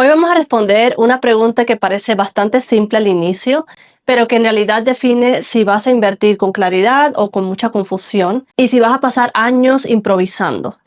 Hoy vamos a responder una pregunta que parece bastante simple al inicio, pero que en realidad define si vas a invertir con claridad o con mucha confusión y si vas a pasar años improvisando.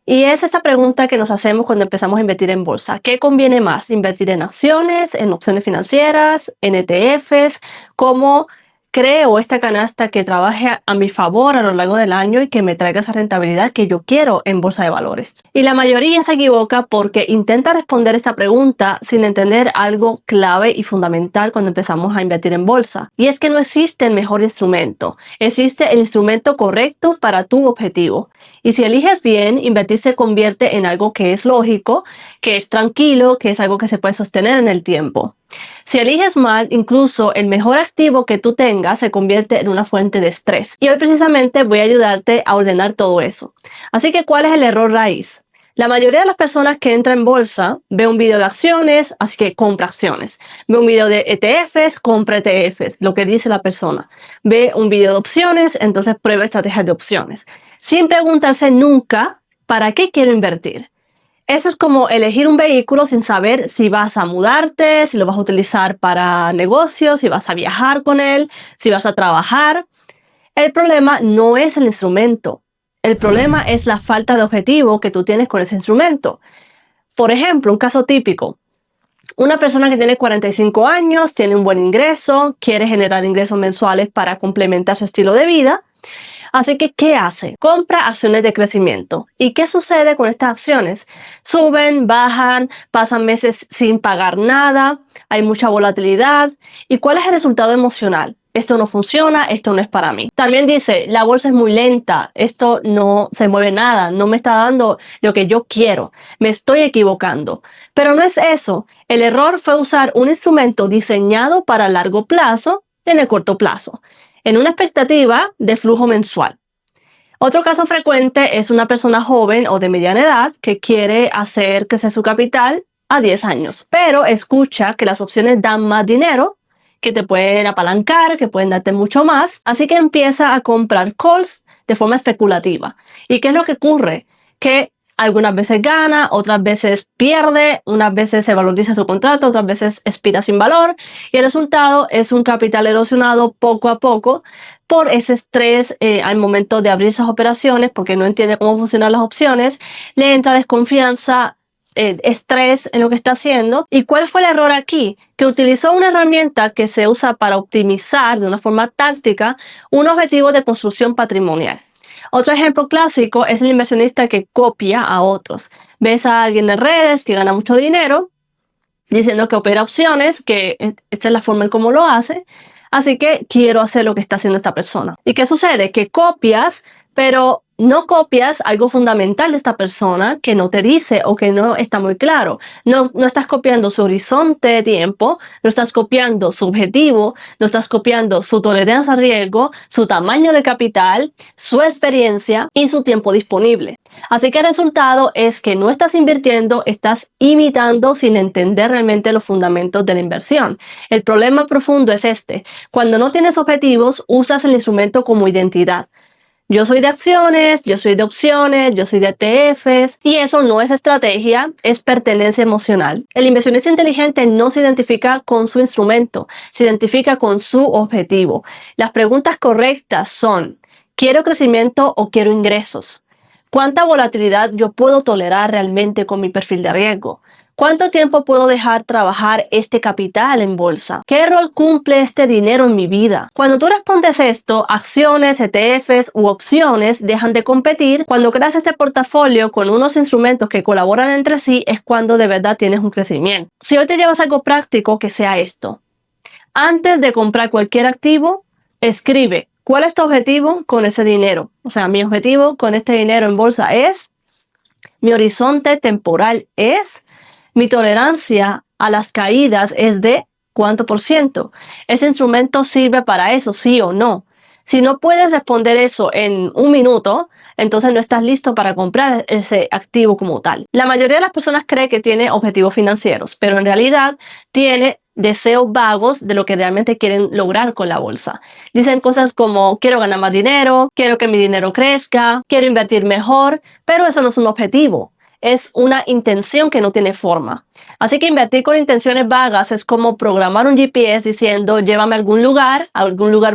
Y es esta pregunta que nos hacemos cuando empezamos a invertir en bolsa. ¿Qué conviene más? ¿Invertir en acciones, en opciones financieras, en ETFs? ¿Cómo creo esta canasta que trabaje a mi favor a lo largo del año y que me traiga esa rentabilidad que yo quiero en bolsa de valores? Y la mayoría se equivoca porque intenta responder esta pregunta sin entender algo clave y fundamental cuando empezamos a invertir en bolsa. Y es que no existe el mejor instrumento. Existe el instrumento correcto para tu objetivo. Y si eliges bien, invertir se convierte en algo que es lógico, que es tranquilo, que es algo que se puede sostener en el tiempo. Si eliges mal, incluso el mejor activo que tú tengas se convierte en una fuente de estrés. Y hoy precisamente voy a ayudarte a ordenar todo eso. Así que, ¿cuál es el error raíz? La mayoría de las personas que entran en bolsa ve un video de acciones, así que compra acciones. Ve un video de ETFs, compra ETFs, lo que dice la persona. Ve un video de opciones, entonces prueba estrategias de opciones. Sin preguntarse nunca, ¿para qué quiero invertir? Eso es como elegir un vehículo sin saber si vas a mudarte, si lo vas a utilizar para negocios, si vas a viajar con él, si vas a trabajar. El problema no es el instrumento. El problema es la falta de objetivo que tú tienes con ese instrumento. Por ejemplo, un caso típico. Una persona que tiene 45 años, tiene un buen ingreso, quiere generar ingresos mensuales para complementar su estilo de vida. Así que, ¿qué hace? Compra acciones de crecimiento. ¿Y qué sucede con estas acciones? Suben, bajan, pasan meses sin pagar nada, hay mucha volatilidad. ¿Y cuál es el resultado emocional? Esto no funciona, esto no es para mí. También dice, la bolsa es muy lenta, esto no se mueve nada, no me está dando lo que yo quiero, me estoy equivocando. Pero no es eso, el error fue usar un instrumento diseñado para largo plazo en el corto plazo, en una expectativa de flujo mensual. Otro caso frecuente es una persona joven o de mediana edad que quiere hacer crecer su capital a 10 años, pero escucha que las opciones dan más dinero, que te pueden apalancar, que pueden darte mucho más, así que empieza a comprar calls de forma especulativa. ¿Y qué es lo que ocurre? Que algunas veces gana, otras veces pierde, unas veces se valoriza su contrato, otras veces expira sin valor y el resultado es un capital erosionado poco a poco por ese estrés al momento de abrir esas operaciones porque no entiende cómo funcionan las opciones, le entra desconfianza, estrés en lo que está haciendo. ¿Y cuál fue el error aquí? Que utilizó una herramienta que se usa para optimizar de una forma táctica un objetivo de construcción patrimonial. Otro ejemplo clásico es el inversionista que copia a otros. Ves a alguien en redes que gana mucho dinero diciendo que opera opciones, que esta es la forma en cómo lo hace, así que quiero hacer lo que está haciendo esta persona. ¿Y qué sucede? Que copias, pero no copias algo fundamental de esta persona que no te dice o que no está muy claro. No estás copiando su horizonte de tiempo, no estás copiando su objetivo, no estás copiando su tolerancia a riesgo, su tamaño de capital, su experiencia y su tiempo disponible. Así que el resultado es que no estás invirtiendo, estás imitando sin entender realmente los fundamentos de la inversión. El problema profundo es este. Cuando no tienes objetivos, usas el instrumento como identidad. Yo soy de acciones, yo soy de opciones, yo soy de ETFs y eso no es estrategia, es pertenencia emocional. El inversionista inteligente no se identifica con su instrumento, se identifica con su objetivo. Las preguntas correctas son, ¿quiero crecimiento o quiero ingresos? ¿Cuánta volatilidad yo puedo tolerar realmente con mi perfil de riesgo? ¿Cuánto tiempo puedo dejar trabajar este capital en bolsa? ¿Qué rol cumple este dinero en mi vida? Cuando tú respondes esto, acciones, ETFs u opciones dejan de competir. Cuando creas este portafolio con unos instrumentos que colaboran entre sí, es cuando de verdad tienes un crecimiento. Si hoy te llevas algo práctico, que sea esto. Antes de comprar cualquier activo, escribe ¿cuál es tu objetivo con ese dinero? O sea, mi objetivo con este dinero en bolsa es, mi horizonte temporal es, mi tolerancia a las caídas es de ¿cuánto por ciento? ¿Ese instrumento sirve para eso, sí o no? Si no puedes responder eso en un minuto, entonces no estás listo para comprar ese activo como tal. La mayoría de las personas cree que tiene objetivos financieros, pero en realidad tiene deseos vagos de lo que realmente quieren lograr con la bolsa. Dicen cosas como quiero ganar más dinero, quiero que mi dinero crezca, quiero invertir mejor, pero eso no es un objetivo. es una intención que no tiene forma. Así que invertir con intenciones vagas es como programar un GPS diciendo llévame a algún lugar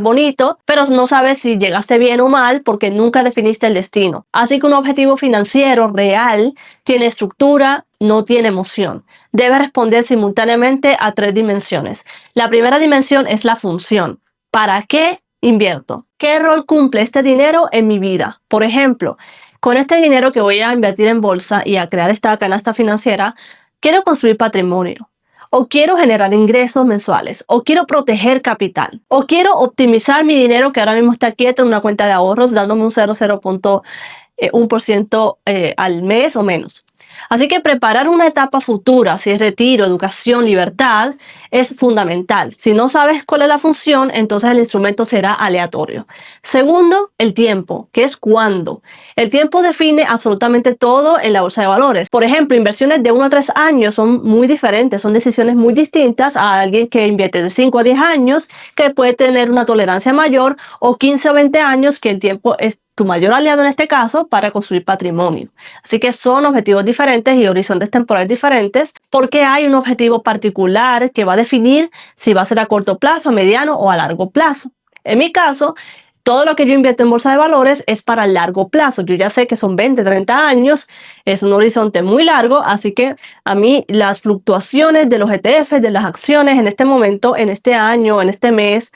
bonito, pero no sabes si llegaste bien o mal porque nunca definiste el destino. Así que un objetivo financiero real tiene estructura, no tiene emoción. Debe responder simultáneamente a 3 dimensiones. La primera dimensión es la función. ¿Para qué invierto? ¿Qué rol cumple este dinero en mi vida? Por ejemplo, con este dinero que voy a invertir en bolsa y a crear esta canasta financiera, quiero construir patrimonio, o quiero generar ingresos mensuales, o quiero proteger capital, o quiero optimizar mi dinero que ahora mismo está quieto en una cuenta de ahorros dándome un 0,1% al mes o menos. Así que preparar una etapa futura, si es retiro, educación, libertad, es fundamental. Si no sabes cuál es la función, entonces el instrumento será aleatorio. Segundo, el tiempo, que es cuándo. El tiempo define absolutamente todo en la bolsa de valores. Por ejemplo, inversiones de 1 a 3 años son muy diferentes, son decisiones muy distintas a alguien que invierte de 5 a 10 años, que puede tener una tolerancia mayor, o 15 o 20 años, que el tiempo es tu mayor aliado en este caso para construir patrimonio. Así que son objetivos diferentes y horizontes temporales diferentes porque hay un objetivo particular que va a definir si va a ser a corto plazo, a mediano o a largo plazo. En mi caso, todo lo que yo invierto en bolsa de valores es para largo plazo. Yo ya sé que son 20, 30 años, es un horizonte muy largo, así que a mí las fluctuaciones de los ETFs, de las acciones en este momento, en este año, en este mes,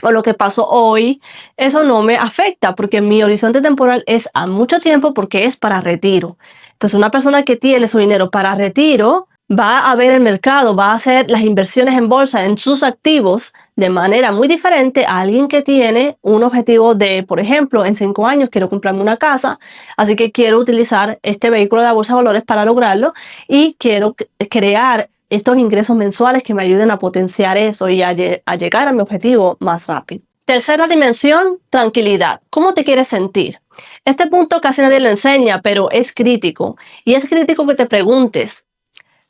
o lo que pasó hoy, eso no me afecta porque mi horizonte temporal es a mucho tiempo porque es para retiro. Entonces, una persona que tiene su dinero para retiro va a ver el mercado, va a hacer las inversiones en bolsa, en sus activos, de manera muy diferente a alguien que tiene un objetivo de, por ejemplo, en 5 años quiero comprarme una casa, así que quiero utilizar este vehículo de la bolsa de valores para lograrlo y quiero crear estos ingresos mensuales que me ayuden a potenciar eso y a llegar a mi objetivo más rápido. Tercera dimensión, tranquilidad. ¿Cómo te quieres sentir? Este punto casi nadie lo enseña, pero es crítico. Y es crítico que te preguntes,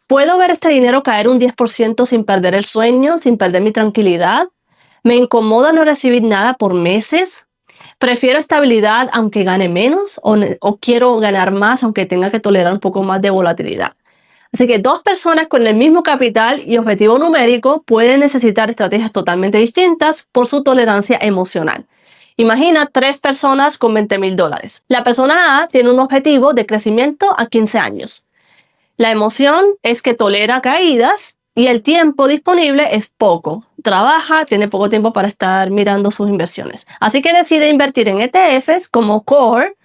¿puedo ver este dinero caer un 10% sin perder el sueño, sin perder mi tranquilidad? ¿Me incomoda no recibir nada por meses? ¿Prefiero estabilidad aunque gane menos o quiero ganar más aunque tenga que tolerar un poco más de volatilidad? Así que 2 personas con el mismo capital y objetivo numérico pueden necesitar estrategias totalmente distintas por su tolerancia emocional. Imagina 3 personas con $20,000. La persona A tiene un objetivo de crecimiento a 15 años. La emoción es que tolera caídas y el tiempo disponible es poco. Trabaja, tiene poco tiempo para estar mirando sus inversiones. Así que decide invertir en ETFs como Core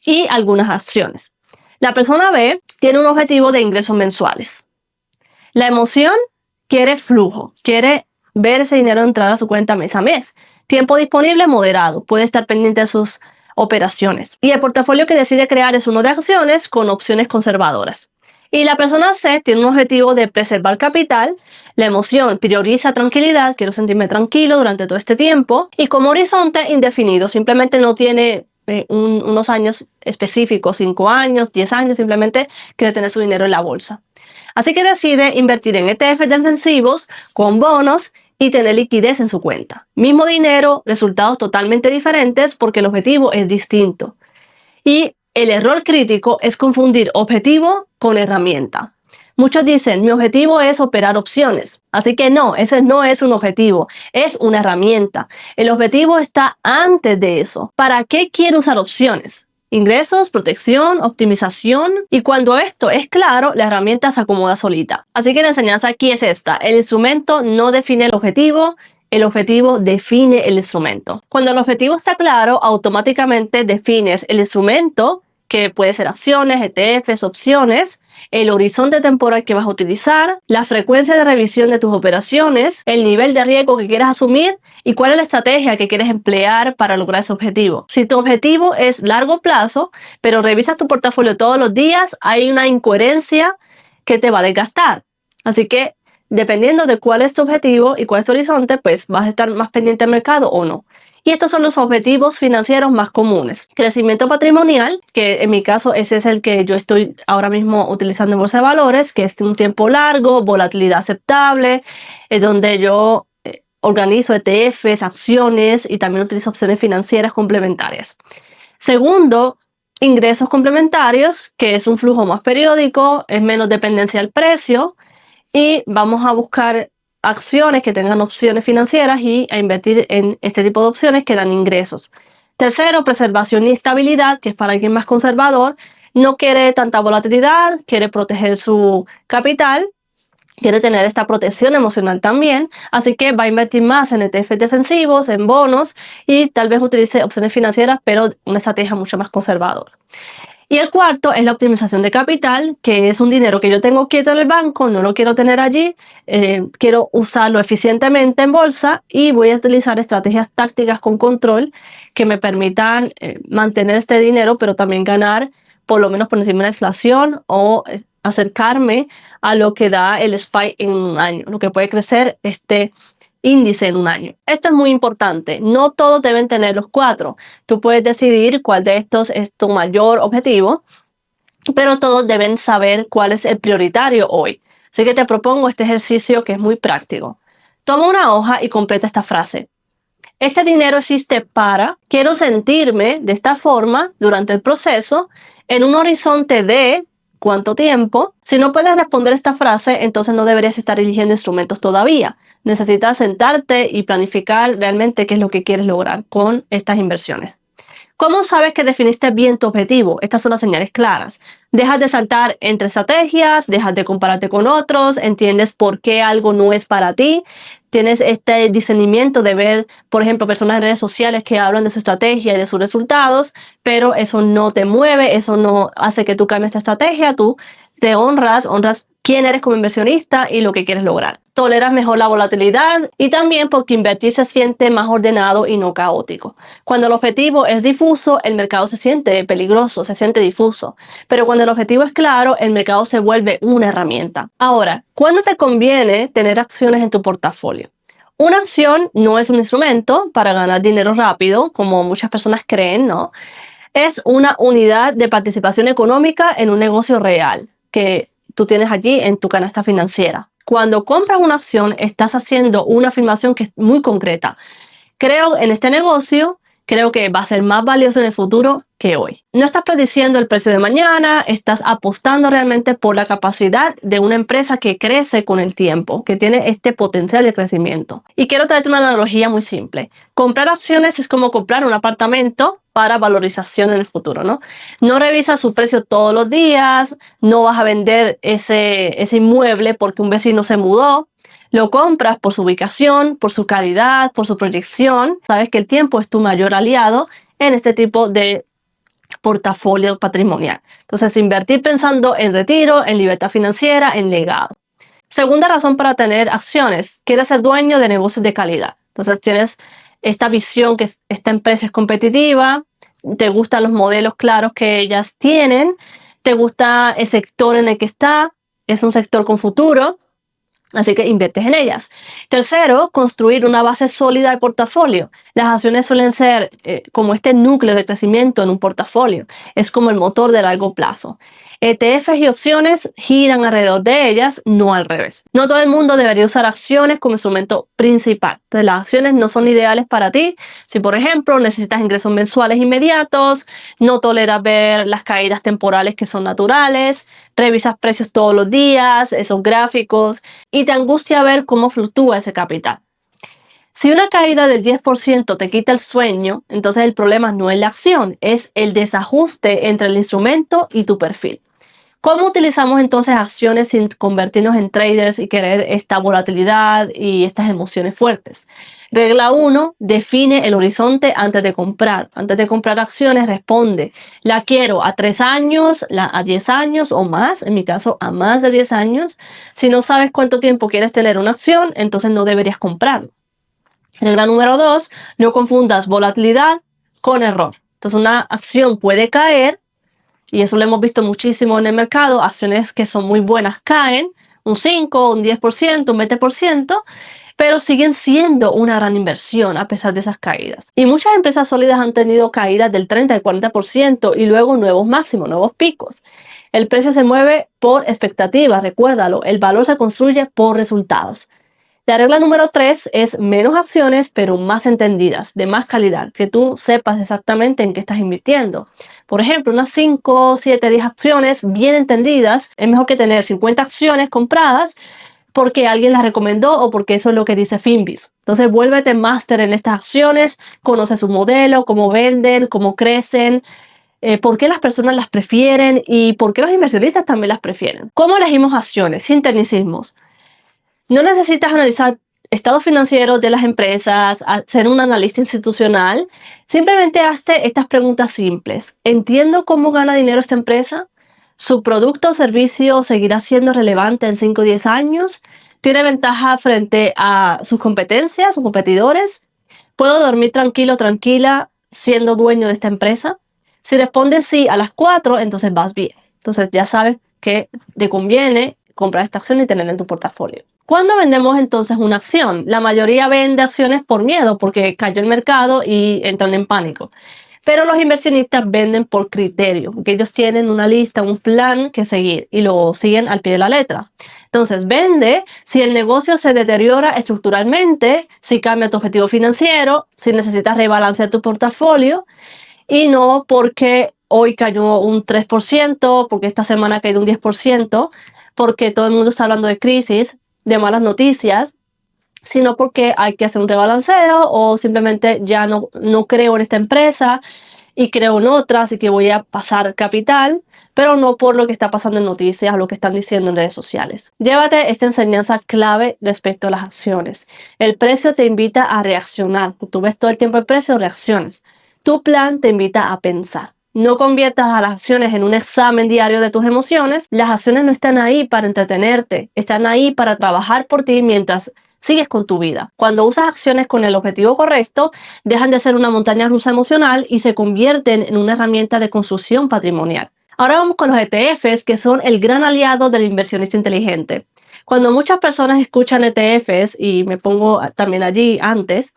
y algunas acciones. La persona B tiene un objetivo de ingresos mensuales. La emoción quiere flujo, quiere ver ese dinero entrar a su cuenta mes a mes. Tiempo disponible moderado, puede estar pendiente de sus operaciones. Y el portafolio que decide crear es uno de acciones con opciones conservadoras. Y la persona C tiene un objetivo de preservar capital. La emoción prioriza tranquilidad, quiero sentirme tranquilo durante todo este tiempo. Y como horizonte indefinido, simplemente no tiene unos años específicos, 5 años, 10 años, simplemente quiere tener su dinero en la bolsa. Así que decide invertir en ETFs defensivos con bonos y tener liquidez en su cuenta. Mismo dinero, resultados totalmente diferentes porque el objetivo es distinto. Y el error crítico es confundir objetivo con herramienta. Muchos dicen, mi objetivo es operar opciones. Así que no, ese no es un objetivo, es una herramienta. El objetivo está antes de eso. ¿Para qué quiero usar opciones? Ingresos, protección, optimización. Y cuando esto es claro, la herramienta se acomoda solita. Así que la enseñanza aquí es esta. El instrumento no define el objetivo define el instrumento. Cuando el objetivo está claro, automáticamente defines el instrumento, que puede ser acciones, ETFs, opciones, el horizonte temporal que vas a utilizar, la frecuencia de revisión de tus operaciones, el nivel de riesgo que quieres asumir y cuál es la estrategia que quieres emplear para lograr ese objetivo. Si tu objetivo es largo plazo, pero revisas tu portafolio todos los días, hay una incoherencia que te va a desgastar. Así que dependiendo de cuál es tu objetivo y cuál es tu horizonte, pues vas a estar más pendiente del mercado o no. Y estos son los objetivos financieros más comunes. Crecimiento patrimonial, que en mi caso ese es el que yo estoy ahora mismo utilizando en bolsa de valores, que es de un tiempo largo, volatilidad aceptable, es donde yo organizo ETFs, acciones y también utilizo opciones financieras complementarias. Segundo, Ingresos complementarios, que es un flujo más periódico, es menos dependencia al precio, y vamos a buscar acciones que tengan opciones financieras y a invertir en este tipo de opciones que dan ingresos. Tercero, preservación y estabilidad, que es para alguien más conservador, no quiere tanta volatilidad, quiere proteger su capital, quiere tener esta protección emocional también, así que va a invertir más en ETFs defensivos, en bonos y tal vez utilice opciones financieras, pero una estrategia mucho más conservadora. Y el cuarto es la optimización de capital, que es un dinero que yo tengo quieto en el banco, no lo quiero tener allí, quiero usarlo eficientemente en bolsa y voy a utilizar estrategias tácticas con control que me permitan mantener este dinero, pero también ganar por lo menos por encima de la inflación o acercarme a lo que da el SPY en un año, lo que puede crecer este índice en un año. Esto es muy importante. No todos deben tener los cuatro. Tú puedes decidir cuál de estos es tu mayor objetivo, pero todos deben saber cuál es el prioritario hoy. Así que te propongo este ejercicio que es muy práctico. Toma una hoja y completa esta frase. Este dinero existe para, quiero sentirme de esta forma durante el proceso, en un horizonte de ¿cuánto tiempo? Si no puedes responder esta frase, entonces no deberías estar eligiendo instrumentos todavía. Necesitas sentarte y planificar realmente qué es lo que quieres lograr con estas inversiones. ¿Cómo sabes que definiste bien tu objetivo? Estas son las señales claras. Dejas de saltar entre estrategias, dejas de compararte con otros, entiendes por qué algo no es para ti, tienes este discernimiento de ver, por ejemplo, personas en redes sociales que hablan de su estrategia y de sus resultados, pero eso no te mueve, eso no hace que tú cambies tu estrategia, tú te honras quién eres como inversionista y lo que quieres lograr. Toleras mejor la volatilidad y también porque invertir se siente más ordenado y no caótico. Cuando el objetivo es difuso, el mercado se siente peligroso, se siente difuso. Pero cuando el objetivo es claro, el mercado se vuelve una herramienta. Ahora, ¿cuándo te conviene tener acciones en tu portafolio? Una acción no es un instrumento para ganar dinero rápido, como muchas personas creen, ¿no? Es una unidad de participación económica en un negocio real que tú tienes allí en tu canasta financiera. Cuando compras una acción, estás haciendo una afirmación que es muy concreta. Creo en este negocio, creo que va a ser más valioso en el futuro que hoy. No estás prediciendo el precio de mañana, estás apostando realmente por la capacidad de una empresa que crece con el tiempo, que tiene este potencial de crecimiento. Y quiero traerte una analogía muy simple. Comprar acciones es como comprar un apartamento para valorización en el futuro, ¿no? No revisas su precio todos los días, no vas a vender ese inmueble porque un vecino se mudó. Lo compras por su ubicación, por su calidad, por su proyección. Sabes que el tiempo es tu mayor aliado en este tipo de portafolio patrimonial. Entonces, invertir pensando en retiro, en libertad financiera, en legado. Segunda razón para tener acciones, quieres ser dueño de negocios de calidad. Entonces, tienes esta visión que esta empresa es competitiva, te gustan los modelos claros que ellas tienen, te gusta el sector en el que está, es un sector con futuro. Así que inviertes en ellas. Tercero, construir una base sólida de portafolio. Las acciones suelen ser como este núcleo de crecimiento en un portafolio. Es como el motor de largo plazo. ETFs y opciones giran alrededor de ellas, no al revés. No todo el mundo debería usar acciones como instrumento principal. Entonces, las acciones no son ideales para ti. Si, por ejemplo, necesitas ingresos mensuales inmediatos, no toleras ver las caídas temporales que son naturales, revisas precios todos los días, esos gráficos, y te angustia ver cómo fluctúa ese capital. Si una caída del 10% te quita el sueño, entonces el problema no es la acción, es el desajuste entre el instrumento y tu perfil. ¿Cómo utilizamos entonces acciones sin convertirnos en traders y querer esta volatilidad y estas emociones fuertes? Regla 1, define el horizonte antes de comprar. Antes de comprar acciones, responde, ¿la quiero a 3 años, a 10 años o más? En mi caso, a más de 10 años. Si no sabes cuánto tiempo quieres tener una acción, entonces no deberías comprarla. Regla número 2, no confundas volatilidad con error. Entonces una acción puede caer, y eso lo hemos visto muchísimo en el mercado. Acciones que son muy buenas caen un 5, un 10%, un 20%, pero siguen siendo una gran inversión a pesar de esas caídas. Y muchas empresas sólidas han tenido caídas del 30 y 40% y luego nuevos máximos, nuevos picos. El precio se mueve por expectativas, recuérdalo, el valor se construye por resultados. La regla número 3 es menos acciones, pero más entendidas, de más calidad, que tú sepas exactamente en qué estás invirtiendo. Por ejemplo, unas 5, 7, 10 acciones bien entendidas es mejor que tener 50 acciones compradas porque alguien las recomendó o porque eso es lo que dice Finviz. Entonces, vuélvete máster en estas acciones, conoce su modelo, cómo venden, cómo crecen, por qué las personas las prefieren y por qué los inversionistas también las prefieren. ¿Cómo elegimos acciones? Sin tecnicismos. No necesitas analizar estados financieros de las empresas, ser un analista institucional. Simplemente hazte estas preguntas simples. ¿Entiendo cómo gana dinero esta empresa? ¿Su producto o servicio seguirá siendo relevante en 5 o 10 años? ¿Tiene ventaja frente a sus competencias o competidores? ¿Puedo dormir tranquilo, tranquila, siendo dueño de esta empresa? Si respondes sí a las 4, entonces vas bien. Entonces ya sabes que te conviene comprar esta acción y tenerla en tu portafolio. ¿Cuándo vendemos entonces una acción? La mayoría vende acciones por miedo, porque cayó el mercado y entran en pánico. Pero los inversionistas venden por criterio, porque ellos tienen una lista, un plan que seguir y lo siguen al pie de la letra. Entonces, vende si el negocio se deteriora estructuralmente, si cambia tu objetivo financiero, si necesitas rebalancear tu portafolio y no porque hoy cayó un 3%, porque esta semana ha caído un 10%, porque todo el mundo está hablando de crisis, de malas noticias, sino porque hay que hacer un rebalanceo o simplemente ya no creo en esta empresa y creo en otra, así que voy a pasar capital, pero no por lo que está pasando en noticias o lo que están diciendo en redes sociales. Llévate esta enseñanza clave respecto a las acciones. El precio te invita a reaccionar. Tú ves todo el tiempo el precio, reacciones. Tu plan te invita a pensar. No conviertas a las acciones en un examen diario de tus emociones. Las acciones no están ahí para entretenerte, están ahí para trabajar por ti mientras sigues con tu vida. Cuando usas acciones con el objetivo correcto, dejan de ser una montaña rusa emocional y se convierten en una herramienta de construcción patrimonial. Ahora vamos con los ETFs, que son el gran aliado del inversionista inteligente. Cuando muchas personas escuchan ETFs, y me pongo también allí antes,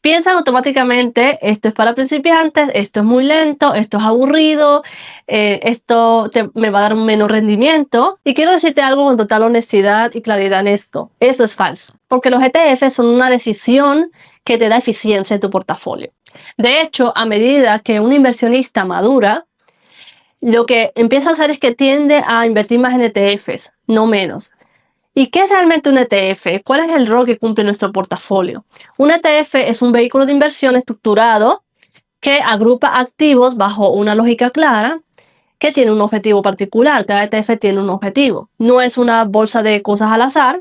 piensan automáticamente, esto es para principiantes, esto es muy lento, esto es aburrido, esto me va a dar un menor rendimiento. Y quiero decirte algo con total honestidad y claridad en esto. Eso es falso, porque los ETFs son una decisión que te da eficiencia en tu portafolio. De hecho, a medida que un inversionista madura, lo que empieza a hacer es que tiende a invertir más en ETFs, no menos. ¿Y qué es realmente un ETF? ¿Cuál es el rol que cumple nuestro portafolio? Un ETF es un vehículo de inversión estructurado que agrupa activos bajo una lógica clara que tiene un objetivo particular. Cada ETF tiene un objetivo. No es una bolsa de cosas al azar,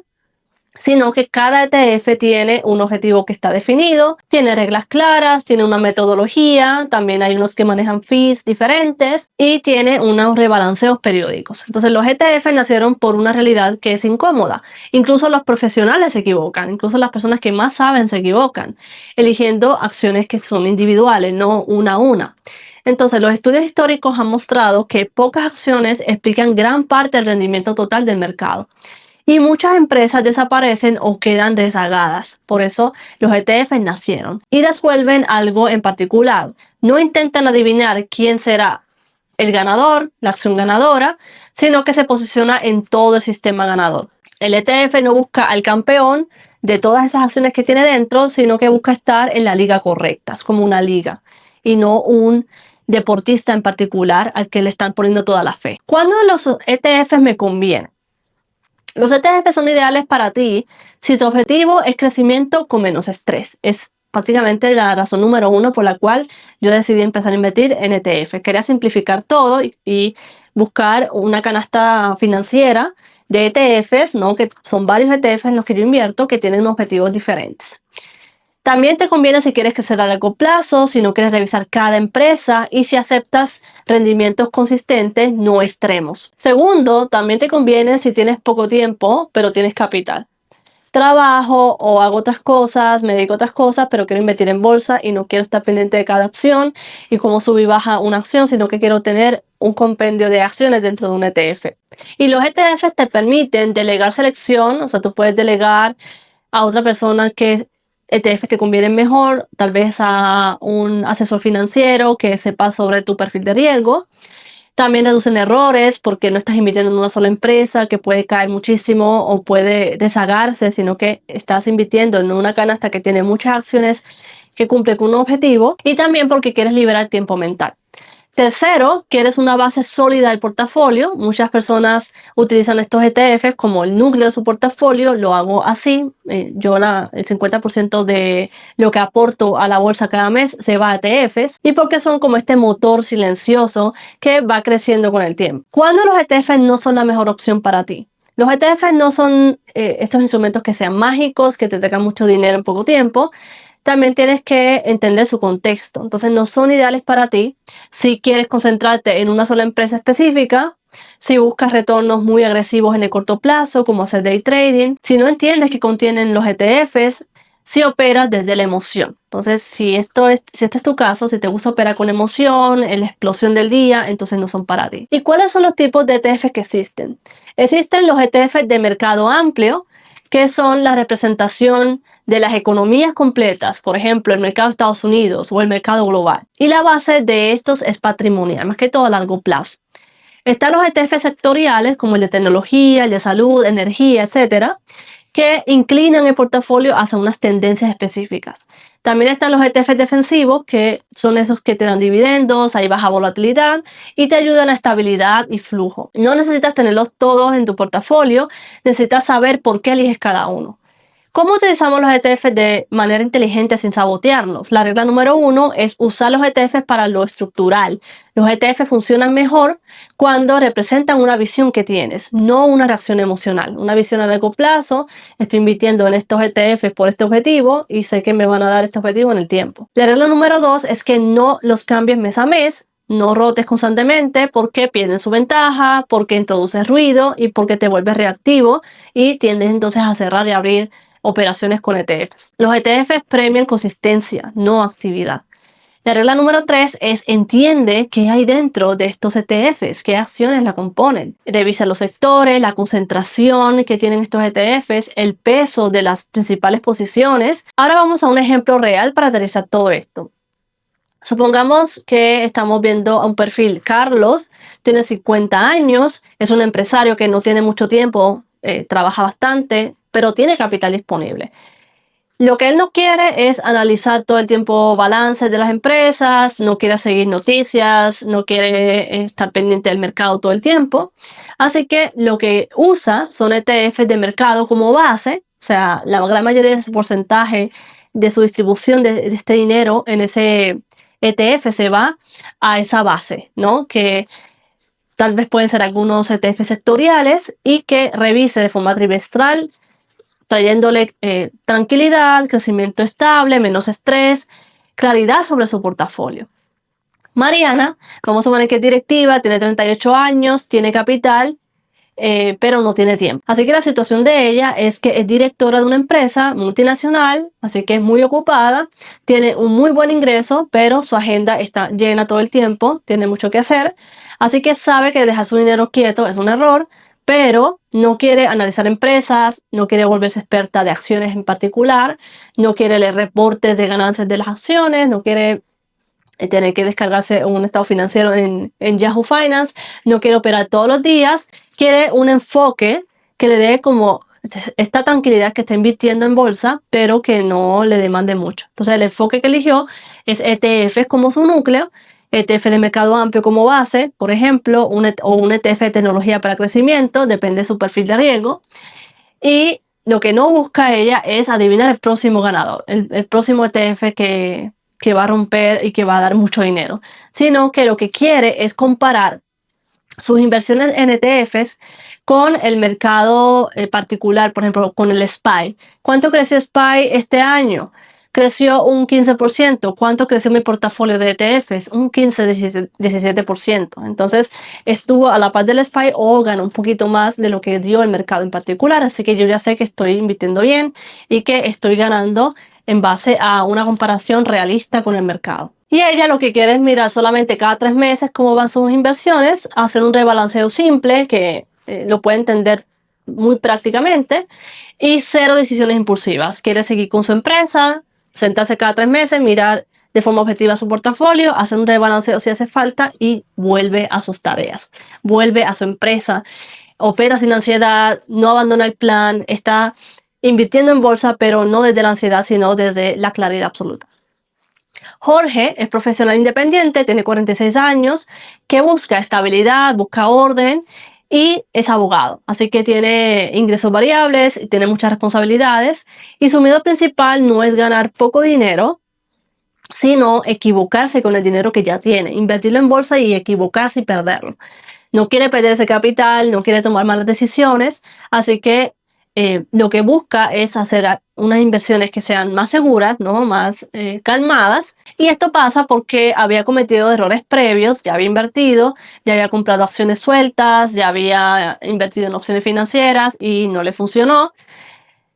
sino que cada ETF tiene un objetivo que está definido, tiene reglas claras, tiene una metodología, también hay unos que manejan fees diferentes y tiene unos rebalanceos periódicos. Entonces los ETF nacieron por una realidad que es incómoda. Incluso los profesionales se equivocan, incluso las personas que más saben se equivocan, eligiendo acciones que son individuales, no una a una. Entonces, los estudios históricos han mostrado que pocas acciones explican gran parte del rendimiento total del mercado. Y muchas empresas desaparecen o quedan rezagadas. Por eso los ETFs nacieron y resuelven algo en particular. No intentan adivinar quién será el ganador, la acción ganadora, sino que se posiciona en todo el sistema ganador. El ETF no busca al campeón de todas esas acciones que tiene dentro, sino que busca estar en la liga correcta. Es como una liga y no un deportista en particular al que le están poniendo toda la fe. ¿Cuándo los ETFs me convienen? Los ETF son ideales para ti si tu objetivo es crecimiento con menos estrés. Es prácticamente la razón número 1 por la cual yo decidí empezar a invertir en ETF. Quería simplificar todo y buscar una canasta financiera de ETFs, ¿no? Que son varios ETFs en los que yo invierto que tienen objetivos diferentes. También te conviene si quieres crecer a largo plazo, si no quieres revisar cada empresa y si aceptas rendimientos consistentes, no extremos. Segundo, también te conviene si tienes poco tiempo, pero tienes capital. Trabajo o hago otras cosas, me dedico a otras cosas, pero quiero invertir en bolsa y no quiero estar pendiente de cada acción y cómo sube y baja una acción, sino que quiero tener un compendio de acciones dentro de un ETF. Y los ETFs te permiten delegar selección, o sea, tú puedes delegar a otra persona que ETFs que convienen mejor, tal vez a un asesor financiero que sepa sobre tu perfil de riesgo. También reducen errores porque no estás invirtiendo en una sola empresa que puede caer muchísimo o puede rezagarse, sino que estás invirtiendo en una canasta que tiene muchas acciones que cumple con un objetivo y también porque quieres liberar tiempo mental. Tercero, quieres una base sólida del portafolio. Muchas personas utilizan estos ETFs como el núcleo de su portafolio. Lo hago así. Yo el 50% de lo que aporto a la bolsa cada mes se va a ETFs. Y porque son como este motor silencioso que va creciendo con el tiempo. ¿Cuándo los ETFs no son la mejor opción para ti? Los ETFs no son estos instrumentos que sean mágicos, que te traigan mucho dinero en poco tiempo. También tienes que entender su contexto. Entonces no son ideales para ti si quieres concentrarte en una sola empresa específica, si buscas retornos muy agresivos en el corto plazo, como hacer day trading, si no entiendes qué contienen los ETFs, si operas desde la emoción. Entonces, si este es tu caso, si te gusta operar con emoción, en la explosión del día, entonces no son para ti. ¿Y cuáles son los tipos de ETFs que existen? Existen los ETFs de mercado amplio, que son la representación de las economías completas, por ejemplo, el mercado de Estados Unidos o el mercado global. Y la base de estos es patrimonial, más que todo a largo plazo. Están los ETFs sectoriales, como el de tecnología, el de salud, energía, etcétera, que inclinan el portafolio hacia unas tendencias específicas. También están los ETFs defensivos, que son esos que te dan dividendos, hay baja volatilidad y te ayudan a estabilidad y flujo. No necesitas tenerlos todos en tu portafolio, necesitas saber por qué eliges cada uno. ¿Cómo utilizamos los ETFs de manera inteligente sin sabotearlos? La regla número 1 es usar los ETFs para lo estructural. Los ETFs funcionan mejor cuando representan una visión que tienes, no una reacción emocional. Una visión a largo plazo, estoy invirtiendo en estos ETFs por este objetivo y sé que me van a dar este objetivo en el tiempo. La regla número 2 es que no los cambies mes a mes. No rotes constantemente porque pierden su ventaja, porque introduces ruido y porque te vuelves reactivo y tiendes entonces a cerrar y abrir operaciones con ETFs. Los ETFs premian consistencia, no actividad. La regla número 3 es entiende qué hay dentro de estos ETFs, qué acciones la componen. Revisa los sectores, la concentración que tienen estos ETFs, el peso de las principales posiciones. Ahora vamos a un ejemplo real para aterrizar todo esto. Supongamos que estamos viendo a un perfil. Carlos tiene 50 años, es un empresario que no tiene mucho tiempo, trabaja bastante, pero tiene capital disponible. Lo que él no quiere es analizar todo el tiempo balances de las empresas, no quiere seguir noticias, no quiere estar pendiente del mercado todo el tiempo. Así que lo que usa son ETFs de mercado como base, o sea, la gran mayoría de ese porcentaje de su distribución de este dinero en ese ETF se va a esa base, ¿no? Que tal vez pueden ser algunos ETF sectoriales y que revise de forma trimestral, trayéndole tranquilidad, crecimiento estable, menos estrés, claridad sobre su portafolio. Mariana, vamos a suponer que es directiva, tiene 38 años, tiene capital, pero no tiene tiempo. Así que la situación de ella es que es directora de una empresa multinacional, así que es muy ocupada, tiene un muy buen ingreso, pero su agenda está llena todo el tiempo, tiene mucho que hacer, así que sabe que dejar su dinero quieto es un error, pero no quiere analizar empresas, no quiere volverse experta de acciones en particular, no quiere leer reportes de ganancias de las acciones, no quiere tener que descargarse un estado financiero en Yahoo Finance, no quiere operar todos los días, quiere un enfoque que le dé como esta tranquilidad que está invirtiendo en bolsa, pero que no le demande mucho. Entonces el enfoque que eligió es ETFs como su núcleo, ETF de mercado amplio como base, por ejemplo, o un ETF de tecnología para crecimiento, depende de su perfil de riesgo. Y lo que no busca ella es adivinar el próximo ganador, el próximo ETF que va a romper y que va a dar mucho dinero, sino que lo que quiere es comparar sus inversiones en ETFs con el mercado particular, por ejemplo, con el SPY. ¿Cuánto creció SPY este año? Creció un 15%. ¿Cuánto creció mi portafolio de ETFs? Un 15-17%. Entonces estuvo a la par del SPY o ganó un poquito más de lo que dio el mercado en particular. Así que yo ya sé que estoy invirtiendo bien y que estoy ganando en base a una comparación realista con el mercado. Y ella lo que quiere es mirar solamente cada 3 meses cómo van sus inversiones, hacer un rebalanceo simple que lo puede entender muy prácticamente y cero decisiones impulsivas. Quiere seguir con su empresa, sentarse cada 3 meses, mirar de forma objetiva su portafolio, hacer un rebalanceo si hace falta y vuelve a sus tareas, vuelve a su empresa, opera sin ansiedad, no abandona el plan, está invirtiendo en bolsa, pero no desde la ansiedad, sino desde la claridad absoluta. Jorge es profesional independiente, tiene 46 años, que busca estabilidad, busca orden y es abogado. Así que tiene ingresos variables y tiene muchas responsabilidades. Y su miedo principal no es ganar poco dinero, sino equivocarse con el dinero que ya tiene, invertirlo en bolsa y equivocarse y perderlo. No quiere perder ese capital, no quiere tomar malas decisiones, así que lo que busca es hacer unas inversiones que sean más seguras, ¿no? Más calmadas. Y esto pasa porque había cometido errores previos, ya había invertido, ya había comprado acciones sueltas, ya había invertido en opciones financieras y no le funcionó.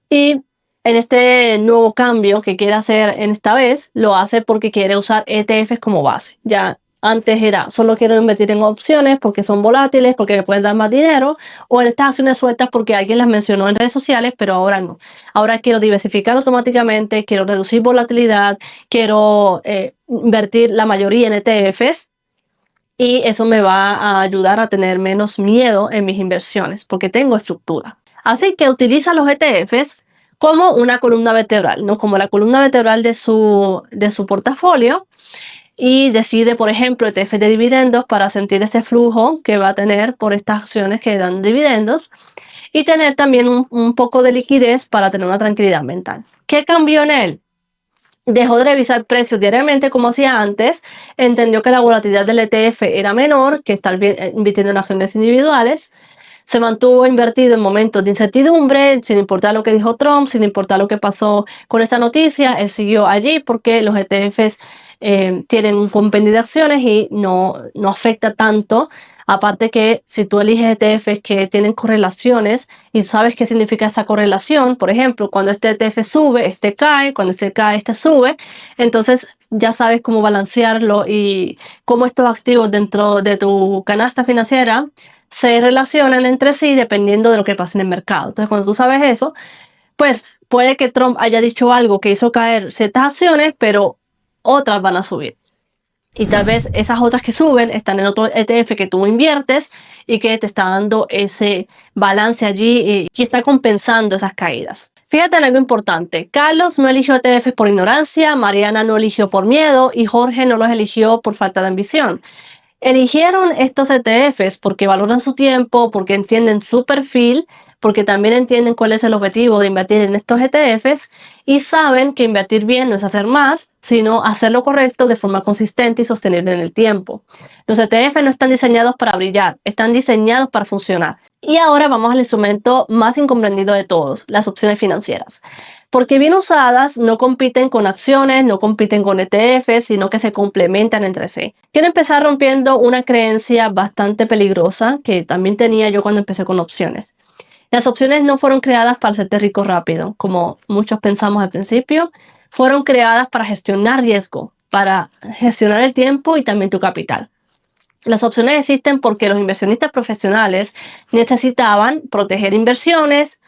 Y en este nuevo cambio que quiere hacer en esta vez, lo hace porque quiere usar ETFs como base. Ya antes era, solo quiero invertir en opciones porque son volátiles, porque me pueden dar más dinero, o en estas acciones sueltas porque alguien las mencionó en redes sociales, pero ahora no. Ahora quiero diversificar automáticamente, quiero reducir volatilidad, quiero invertir la mayoría en ETFs. Y eso me va a ayudar a tener menos miedo en mis inversiones porque tengo estructura. Así que utiliza los ETFs como una columna vertebral, ¿no? Como la columna vertebral de su portafolio, y decide, por ejemplo, ETFs de dividendos para sentir ese flujo que va a tener por estas acciones que dan dividendos y tener también un poco de liquidez para tener una tranquilidad mental. ¿Qué cambió en él? Dejó de revisar precios diariamente como hacía antes, entendió que la volatilidad del ETF era menor que estar invirtiendo en acciones individuales, se mantuvo invertido en momentos de incertidumbre, sin importar lo que dijo Trump, sin importar lo que pasó con esta noticia, él siguió allí porque los ETFs tienen un compendio de acciones y no afecta tanto. Aparte que si tú eliges ETFs que tienen correlaciones y sabes qué significa esa correlación, por ejemplo, cuando este ETF sube, este cae, cuando este cae, este sube, entonces ya sabes cómo balancearlo y cómo estos activos dentro de tu canasta financiera se relacionan entre sí dependiendo de lo que pase en el mercado. Entonces, cuando tú sabes eso, pues puede que Trump haya dicho algo que hizo caer ciertas acciones, pero otras van a subir. Y tal vez esas otras que suben están en otro ETF que tú inviertes y que te está dando ese balance allí y está compensando esas caídas. Fíjate en algo importante. Carlos no eligió ETFs por ignorancia, Mariana no eligió por miedo y Jorge no los eligió por falta de ambición. Eligieron estos ETFs porque valoran su tiempo, porque entienden su perfil, porque también entienden cuál es el objetivo de invertir en estos ETFs y saben que invertir bien no es hacer más, sino hacer lo correcto de forma consistente y sostenible en el tiempo. Los ETFs no están diseñados para brillar, están diseñados para funcionar. Y ahora vamos al instrumento más incomprendido de todos, las opciones financieras. Porque bien usadas no compiten con acciones, no compiten con ETFs, sino que se complementan entre sí. Quiero empezar rompiendo una creencia bastante peligrosa que también tenía yo cuando empecé con opciones. Las opciones no fueron creadas para hacerte rico rápido, como muchos pensamos al principio. Fueron creadas para gestionar riesgo, para gestionar el tiempo y también tu capital. Las opciones existen porque los inversionistas profesionales necesitaban proteger inversiones,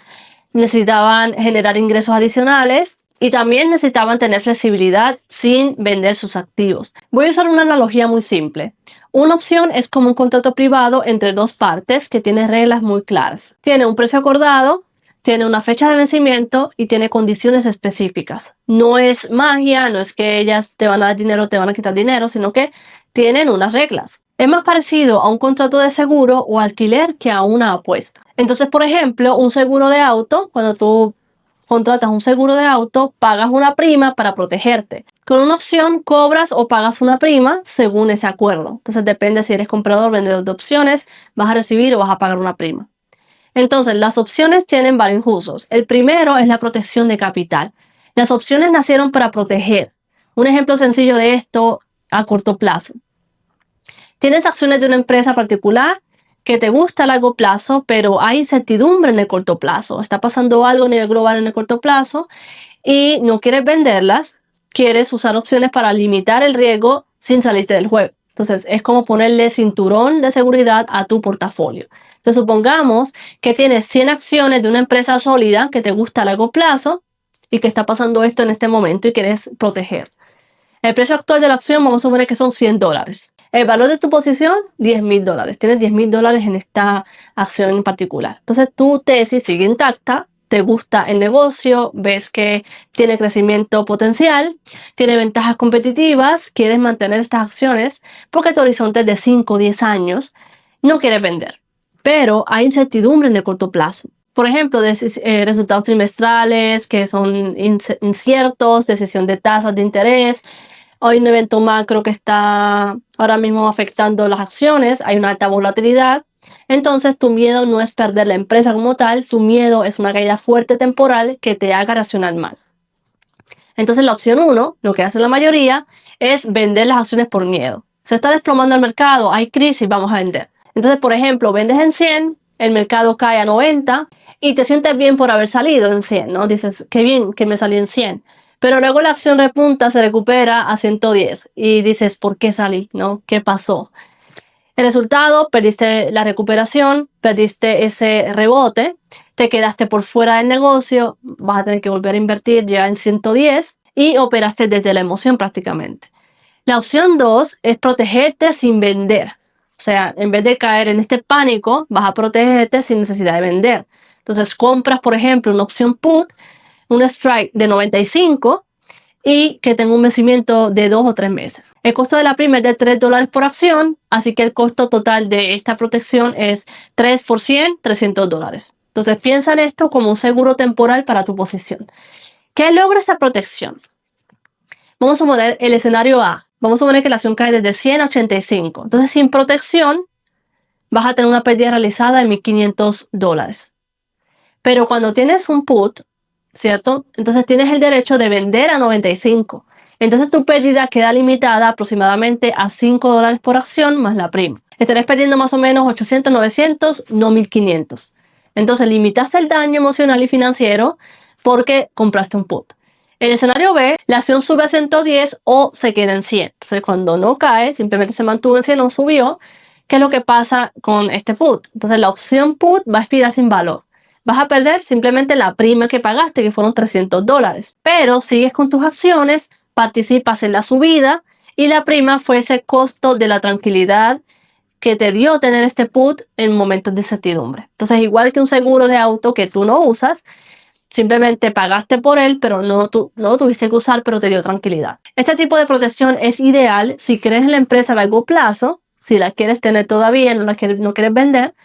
necesitaban generar ingresos adicionales y también necesitaban tener flexibilidad sin vender sus activos. Voy a usar una analogía muy simple. Una opción es como un contrato privado entre dos partes que tiene reglas muy claras. Tiene un precio acordado, tiene una fecha de vencimiento y tiene condiciones específicas. No es magia, no es que ellas te van a dar dinero o te van a quitar dinero, sino que tienen unas reglas. Es más parecido a un contrato de seguro o alquiler que a una apuesta. Entonces, por ejemplo, un seguro de auto, cuando tú contratas un seguro de auto, pagas una prima para protegerte. Con una opción cobras o pagas una prima según ese acuerdo. Entonces depende si eres comprador o vendedor de opciones, vas a recibir o vas a pagar una prima. Entonces, las opciones tienen varios usos. El primero es la protección de capital. Las opciones nacieron para proteger. Un ejemplo sencillo de esto a corto plazo. Tienes acciones de una empresa particular que te gusta a largo plazo, pero hay incertidumbre en el corto plazo. Está pasando algo a nivel global en el corto plazo y no quieres venderlas, quieres usar opciones para limitar el riesgo sin salirte del juego. Entonces, es como ponerle cinturón de seguridad a tu portafolio. Entonces, supongamos que tienes 100 acciones de una empresa sólida que te gusta a largo plazo y que está pasando esto en este momento y quieres proteger. El precio actual de la acción vamos a suponer que son $100. El valor de tu posición, $10,000. Tienes $10,000 en esta acción en particular. Entonces tu tesis sigue intacta, te gusta el negocio, ves que tiene crecimiento potencial, tiene ventajas competitivas, quieres mantener estas acciones porque tu horizonte es de 5 o 10 años, no quieres vender. Pero hay incertidumbre en el corto plazo. Por ejemplo, resultados trimestrales que son inciertos, decisión de tasas de interés. Hay un evento macro que está ahora mismo afectando las acciones, hay una alta volatilidad. Entonces tu miedo no es perder la empresa como tal, tu miedo es una caída fuerte temporal que te haga reaccionar mal. Entonces la opción 1, lo que hace la mayoría, es vender las acciones por miedo. Se está desplomando el mercado, hay crisis, vamos a vender. Entonces, por ejemplo, vendes en 100, el mercado cae a 90 y te sientes bien por haber salido en 100, ¿no? Dices, qué bien que me salí en 100. Pero luego la acción repunta, se recupera a 110 y dices, ¿por qué salí? ¿No? ¿Qué pasó? El resultado, perdiste la recuperación, perdiste ese rebote, te quedaste por fuera del negocio, vas a tener que volver a invertir ya en 110 y operaste desde la emoción prácticamente. La opción 2 es protegerte sin vender. O sea, en vez de caer en este pánico, vas a protegerte sin necesidad de vender. Entonces compras, por ejemplo, una opción put, un strike de 95 y que tenga un vencimiento de 2 o 3 meses. El costo de la prima es de $3 por acción, así que el costo total de esta protección es 3 por 100, $300. Entonces piensa en esto como un seguro temporal para tu posición. ¿Qué logra esta protección? Vamos a poner el escenario A. Vamos a poner que la acción cae desde 100 a 85. Entonces sin protección vas a tener una pérdida realizada de $1,500. Pero cuando tienes un put, ¿cierto? Entonces tienes el derecho de vender a 95. Entonces tu pérdida queda limitada aproximadamente a $5 por acción más la prima. Estarás perdiendo más o menos 800, 900, no 1500. Entonces limitaste el daño emocional y financiero porque compraste un put. El escenario B, la acción sube a 110 o se queda en 100. Entonces cuando no cae, simplemente se mantuvo en 100 o subió. ¿Qué es lo que pasa con este put? Entonces la opción put va a expirar sin valor. Vas a perder simplemente la prima que pagaste, que fueron $300. Pero sigues con tus acciones, participas en la subida y la prima fue ese costo de la tranquilidad que te dio tener este put en momentos de incertidumbre. Entonces, igual que un seguro de auto que tú no usas, simplemente pagaste por él, pero no lo tuviste que usar, pero te dio tranquilidad. Este tipo de protección es ideal si crees en la empresa a largo plazo, si la quieres tener todavía, no quieres vender,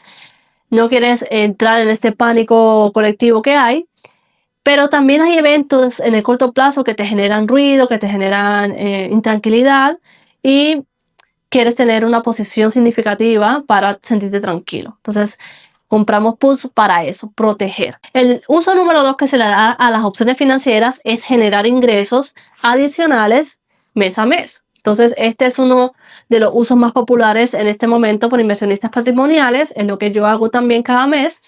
no quieres entrar en este pánico colectivo que hay, pero también hay eventos en el corto plazo que te generan ruido, que te generan intranquilidad y quieres tener una posición significativa para sentirte tranquilo. Entonces, compramos puts para eso, proteger. El uso número 2 que se le da a las opciones financieras es generar ingresos adicionales mes a mes. Entonces, este es uno de los usos más populares en este momento por inversionistas patrimoniales, es lo que yo hago también cada mes.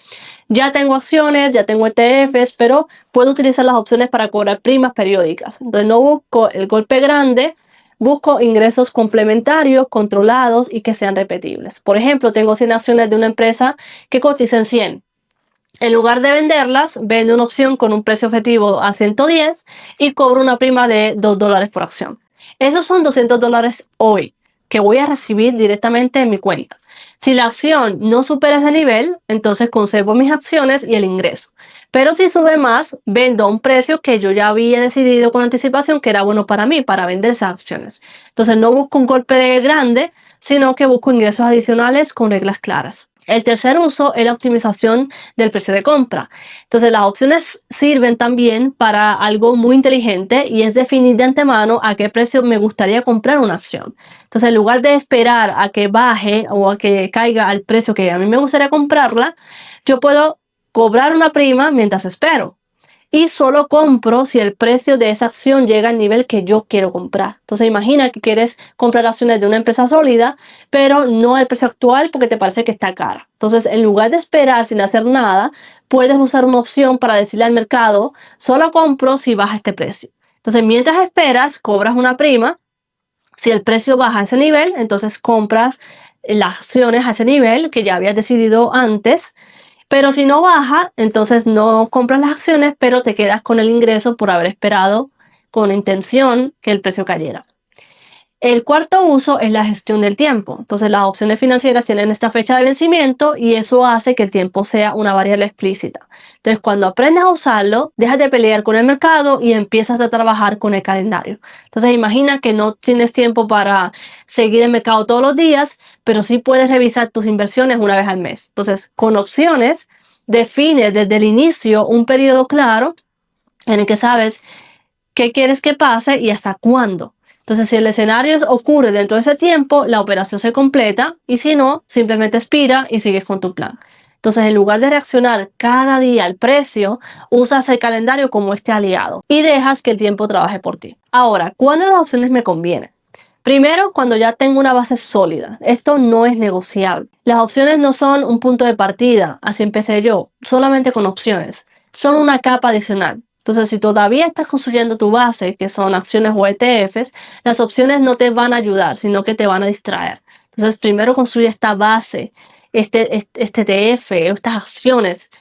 Ya tengo acciones, ya tengo ETFs, pero puedo utilizar las opciones para cobrar primas periódicas. Entonces, no busco el golpe grande, busco ingresos complementarios, controlados y que sean repetibles. Por ejemplo, tengo 100 acciones de una empresa que cotiza en 100. En lugar de venderlas, vendo una opción con un precio objetivo a 110 y cobro una prima de $2 por acción. Esos son $200 hoy que voy a recibir directamente en mi cuenta. Si la acción no supera ese nivel, entonces conservo mis acciones y el ingreso. Pero si sube más, vendo a un precio que yo ya había decidido con anticipación que era bueno para mí, para vender esas acciones. Entonces no busco un golpe grande, sino que busco ingresos adicionales con reglas claras. El tercer uso es la optimización del precio de compra. Entonces las opciones sirven también para algo muy inteligente y es definir de antemano a qué precio me gustaría comprar una acción. Entonces en lugar de esperar a que baje o a que caiga al precio que a mí me gustaría comprarla, yo puedo cobrar una prima mientras espero. Y solo compro si el precio de esa acción llega al nivel que yo quiero comprar. Entonces imagina que quieres comprar acciones de una empresa sólida, pero no al precio actual porque te parece que está cara. Entonces en lugar de esperar sin hacer nada, puedes usar una opción para decirle al mercado, solo compro si baja este precio. Entonces mientras esperas, cobras una prima. Si el precio baja a ese nivel, entonces compras las acciones a ese nivel que ya habías decidido antes. Pero si no baja, entonces no compras las acciones, pero te quedas con el ingreso por haber esperado con intención que el precio cayera. El cuarto uso es la gestión del tiempo. Entonces las opciones financieras tienen esta fecha de vencimiento y eso hace que el tiempo sea una variable explícita. Entonces cuando aprendes a usarlo, dejas de pelear con el mercado y empiezas a trabajar con el calendario. Entonces imagina que no tienes tiempo para seguir el mercado todos los días, pero sí puedes revisar tus inversiones una vez al mes. Entonces con opciones defines desde el inicio un periodo claro en el que sabes qué quieres que pase y hasta cuándo. Entonces, si el escenario ocurre dentro de ese tiempo, la operación se completa y si no, simplemente expira y sigues con tu plan. Entonces, en lugar de reaccionar cada día al precio, usas el calendario como este aliado y dejas que el tiempo trabaje por ti. Ahora, ¿cuándo las opciones me convienen? Primero, cuando ya tengo una base sólida. Esto no es negociable. Las opciones no son un punto de partida, así empecé yo, solamente con opciones. Son una capa adicional. Entonces, si todavía estás construyendo tu base, que son acciones o ETFs, las opciones no te van a ayudar, sino que te van a distraer. Entonces, primero construye esta base, este ETF, estas acciones,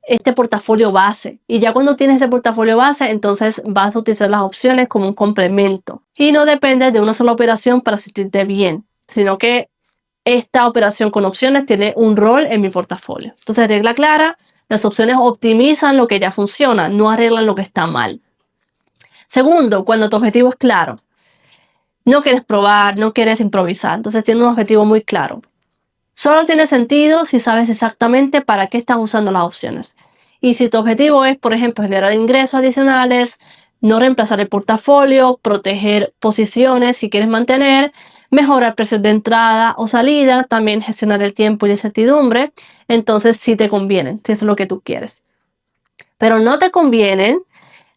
este portafolio base. Y ya cuando tienes ese portafolio base, entonces vas a utilizar las opciones como un complemento. Y no dependes de una sola operación para sentirte bien, sino que esta operación con opciones tiene un rol en mi portafolio. Entonces, regla clara, las opciones optimizan lo que ya funciona, no arreglan lo que está mal. Segundo, cuando tu objetivo es claro. No quieres probar, no quieres improvisar. Entonces, tienes un objetivo muy claro. Solo tiene sentido si sabes exactamente para qué estás usando las opciones. Y si tu objetivo es, por ejemplo, generar ingresos adicionales, no reemplazar el portafolio, proteger posiciones que quieres mantener, mejorar precios de entrada o salida, también gestionar el tiempo y la incertidumbre, entonces sí te convienen, si eso es lo que tú quieres. Pero no te convienen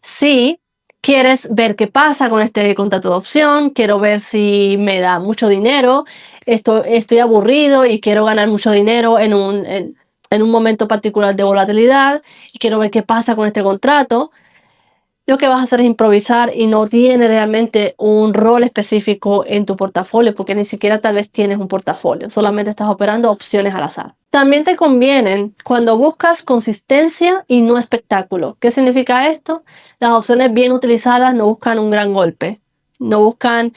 si quieres ver qué pasa con este contrato de opción, quiero ver si me da mucho dinero, estoy aburrido y quiero ganar mucho dinero en un momento particular de volatilidad y quiero ver qué pasa con este contrato. Lo que vas a hacer es improvisar y no tiene realmente un rol específico en tu portafolio porque ni siquiera tal vez tienes un portafolio, solamente estás operando opciones al azar. También te convienen cuando buscas consistencia y no espectáculo. ¿Qué significa esto? Las opciones bien utilizadas no buscan un gran golpe, no buscan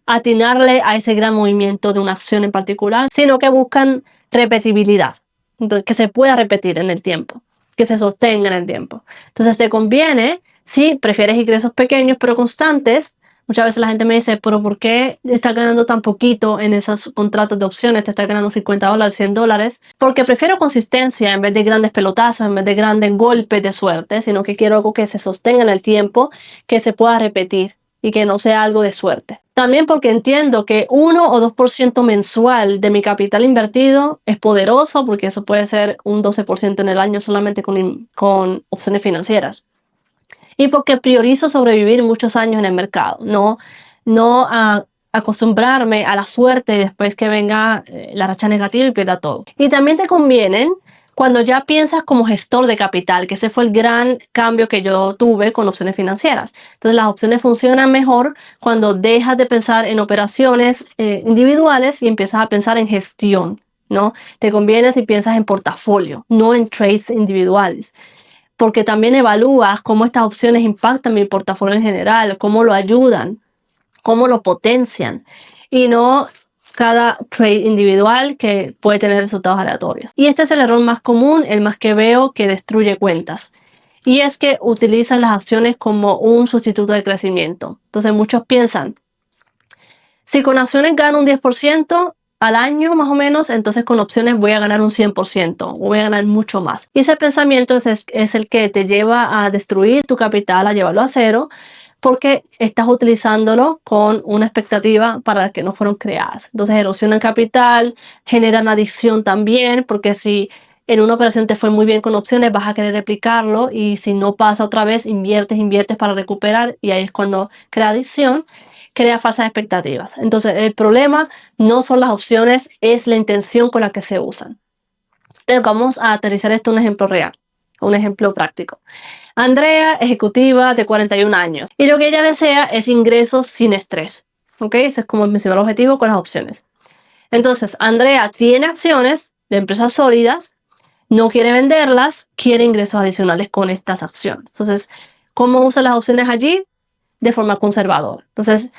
atinarle a ese gran movimiento de una acción en particular, sino que buscan repetibilidad, entonces, que se pueda repetir en el tiempo, que se sostenga en el tiempo. Entonces te conviene si prefieres ingresos pequeños pero constantes. Muchas veces la gente me dice, pero ¿por qué estás ganando tan poquito en esos contratos de opciones? Te estás ganando $50, $100. Porque prefiero consistencia en vez de grandes pelotazos, en vez de grandes golpes de suerte, sino que quiero algo que se sostenga en el tiempo, que se pueda repetir y que no sea algo de suerte. También porque entiendo que 1 o 2% mensual de mi capital invertido es poderoso, porque eso puede ser un 12% en el año solamente con opciones financieras. Y porque priorizo sobrevivir muchos años en el mercado, no acostumbrarme a la suerte y después que venga la racha negativa y pierda todo. Y también te convienen cuando ya piensas como gestor de capital, que ese fue el gran cambio que yo tuve con opciones financieras. Entonces las opciones funcionan mejor cuando dejas de pensar en operaciones individuales y empiezas a pensar en gestión, ¿no? Te conviene si piensas en portafolio, no en trades individuales, porque también evalúas cómo estas opciones impactan mi portafolio en general, cómo lo ayudan, cómo lo potencian y no cada trade individual que puede tener resultados aleatorios. Y este es el error más común, el más que veo que destruye cuentas. Y es que utilizan las acciones como un sustituto de crecimiento. Entonces muchos piensan, si con acciones gano un 10%, al año más o menos, entonces con opciones voy a ganar un 100%, voy a ganar mucho más. Y ese pensamiento es el que te lleva a destruir tu capital, a llevarlo a cero, porque estás utilizándolo con una expectativa para las que no fueron creadas. Entonces erosionan capital, generan adicción también, porque si en una operación te fue muy bien con opciones, vas a querer replicarlo y si no pasa otra vez, inviertes para recuperar y ahí es cuando crea adicción, crea falsas expectativas. Entonces el problema no son las opciones, es la intención con la que se usan. Entonces vamos a aterrizar esto en un ejemplo real, un ejemplo práctico. Andrea, ejecutiva de 41 años, y lo que ella desea es ingresos sin estrés. ¿Ok? Ese es como el principal objetivo con las opciones. Entonces, Andrea tiene acciones de empresas sólidas, no quiere venderlas, quiere ingresos adicionales con estas acciones. Entonces, ¿cómo usa las opciones allí? De forma conservadora. Entonces,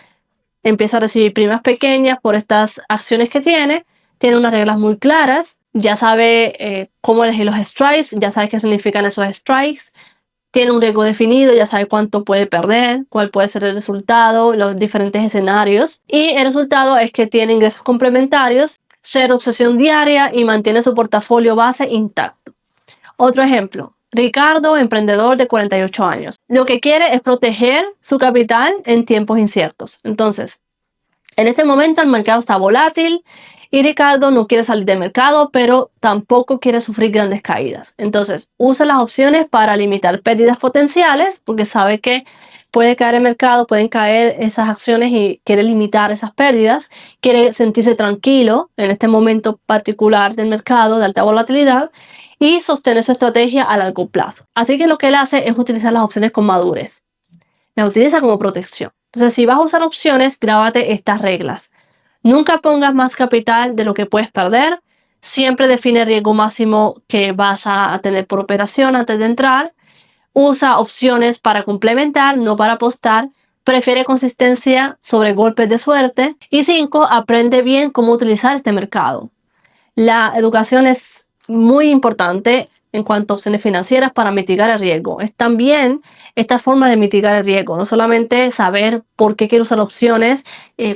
empieza a recibir primas pequeñas por estas acciones que tiene unas reglas muy claras, ya sabe cómo elegir los strikes, ya sabe qué significan esos strikes, tiene un riesgo definido, ya sabe cuánto puede perder, cuál puede ser el resultado, los diferentes escenarios, y el resultado es que tiene ingresos complementarios, cero obsesión diaria y mantiene su portafolio base intacto. Otro ejemplo, Ricardo, emprendedor de 48 años. Lo que quiere es proteger su capital en tiempos inciertos. Entonces, en este momento el mercado está volátil y Ricardo no quiere salir del mercado, pero tampoco quiere sufrir grandes caídas. Entonces, usa las opciones para limitar pérdidas potenciales, porque sabe que puede caer el mercado, pueden caer esas acciones y quiere limitar esas pérdidas. Quiere sentirse tranquilo en este momento particular del mercado de alta volatilidad y sostener su estrategia a largo plazo. Así que lo que él hace es utilizar las opciones con madurez. Las utiliza como protección. Entonces, si vas a usar opciones, grábate estas reglas. Nunca pongas más capital de lo que puedes perder. Siempre define el riesgo máximo que vas a tener por operación antes de entrar. Usa opciones para complementar, no para apostar. Prefiere consistencia sobre golpes de suerte. Y 5. Aprende bien cómo utilizar este mercado. La educación es muy importante en cuanto a opciones financieras para mitigar el riesgo. Es también esta forma de mitigar el riesgo, no solamente saber por qué quiero usar opciones,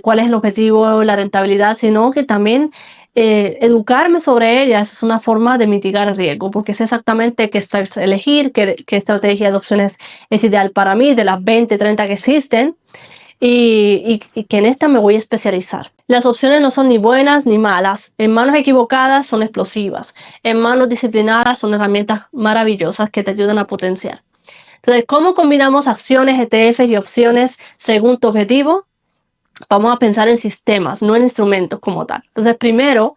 cuál es el objetivo, la rentabilidad, sino que también educarme sobre ellas es una forma de mitigar el riesgo, porque sé exactamente qué strikes elegir, qué estrategia de opciones es ideal para mí, de las 20, 30 que existen. Y que en esta me voy a especializar. Las opciones no son ni buenas ni malas. En manos equivocadas son explosivas. En manos disciplinadas son herramientas maravillosas que te ayudan a potenciar. Entonces, ¿cómo combinamos acciones, ETFs y opciones según tu objetivo? Vamos a pensar en sistemas, no en instrumentos como tal. Entonces, primero,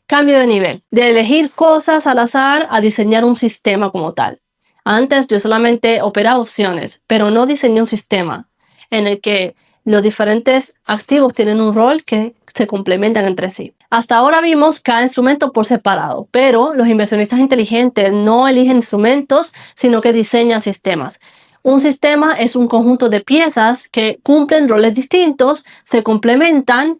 cambio de nivel. De elegir cosas al azar a diseñar un sistema como tal. Antes yo solamente operaba opciones, pero no diseñé un sistema en el que los diferentes activos tienen un rol que se complementan entre sí. Hasta ahora vimos cada instrumento por separado, pero los inversionistas inteligentes no eligen instrumentos, sino que diseñan sistemas. Un sistema es un conjunto de piezas que cumplen roles distintos, se complementan.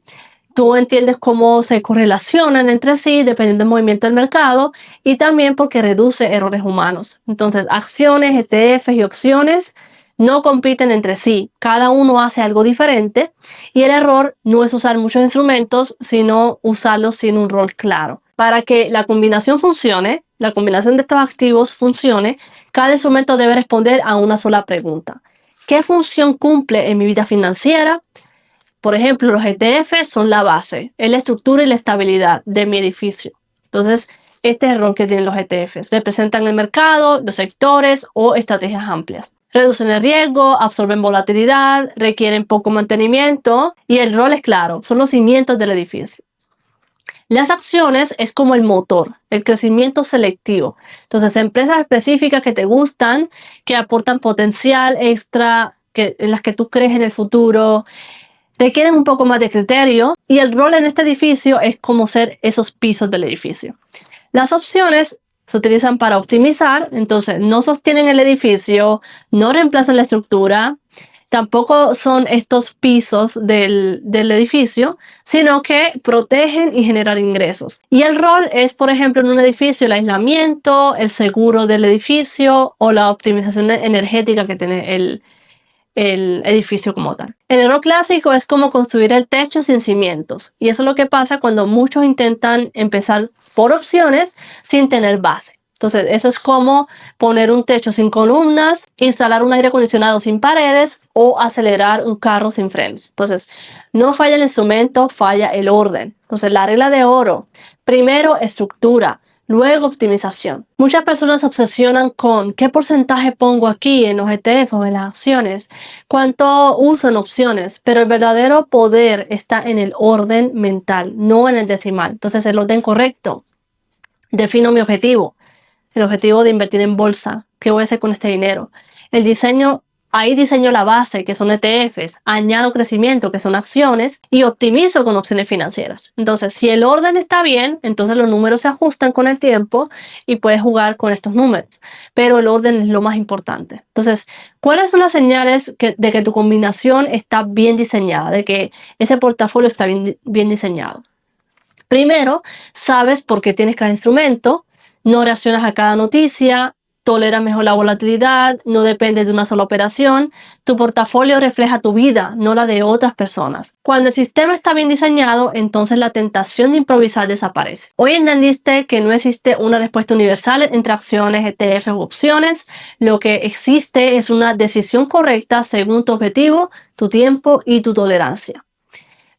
Tú entiendes cómo se correlacionan entre sí dependiendo del movimiento del mercado y también porque reduce errores humanos. Entonces, acciones, ETFs y opciones no compiten entre sí. Cada uno hace algo diferente y el error no es usar muchos instrumentos, sino usarlos sin un rol claro. Para que la combinación funcione, la combinación de estos activos funcione, cada instrumento debe responder a una sola pregunta. ¿Qué función cumple en mi vida financiera? Por ejemplo, los ETFs son la base, es la estructura y la estabilidad de mi edificio. Entonces, este es el rol que tienen los ETFs. Representan el mercado, los sectores o estrategias amplias. Reducen el riesgo, absorben volatilidad, requieren poco mantenimiento y el rol es claro, son los cimientos del edificio. Las acciones es como el motor, el crecimiento selectivo. Entonces, empresas específicas que te gustan, que aportan potencial extra, en las que tú crees en el futuro, requieren un poco más de criterio y el rol en este edificio es como ser esos pisos del edificio. Las opciones se utilizan para optimizar, entonces no sostienen el edificio, no reemplazan la estructura, tampoco son estos pisos del edificio, sino que protegen y generan ingresos. Y el rol es, por ejemplo, en un edificio, el aislamiento, el seguro del edificio o la optimización energética que tiene el edificio como tal. El error clásico es como construir el techo sin cimientos y eso es lo que pasa cuando muchos intentan empezar por opciones sin tener base. Entonces eso es como poner un techo sin columnas, instalar un aire acondicionado sin paredes o acelerar un carro sin frenos. Entonces no falla el instrumento, falla el orden. Entonces la regla de oro, primero estructura, luego optimización. Muchas personas se obsesionan con qué porcentaje pongo aquí en los ETFs o en las acciones, cuánto uso en opciones, pero el verdadero poder está en el orden mental, no en el decimal. Entonces el orden correcto. Defino mi objetivo, el objetivo de invertir en bolsa, qué voy a hacer con este dinero. El diseño Ahí diseño la base, que son ETFs, añado crecimiento, que son acciones, y optimizo con opciones financieras. Entonces, si el orden está bien, entonces los números se ajustan con el tiempo y puedes jugar con estos números. Pero el orden es lo más importante. Entonces, ¿cuáles son las señales de que tu combinación está bien diseñada, de que ese portafolio está bien diseñado? Primero, sabes por qué tienes cada instrumento, no reaccionas a cada noticia, toleras mejor la volatilidad, no dependes de una sola operación, tu portafolio refleja tu vida, no la de otras personas. Cuando el sistema está bien diseñado, entonces la tentación de improvisar desaparece. Hoy entendiste que no existe una respuesta universal entre acciones, ETFs u opciones. Lo que existe es una decisión correcta según tu objetivo, tu tiempo y tu tolerancia.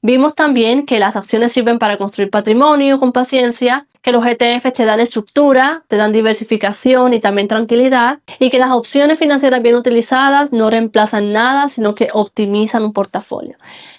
Vimos también que las acciones sirven para construir patrimonio con paciencia, que los ETFs te dan estructura, te dan diversificación y también tranquilidad, y que las opciones financieras bien utilizadas no reemplazan nada, sino que optimizan un portafolio.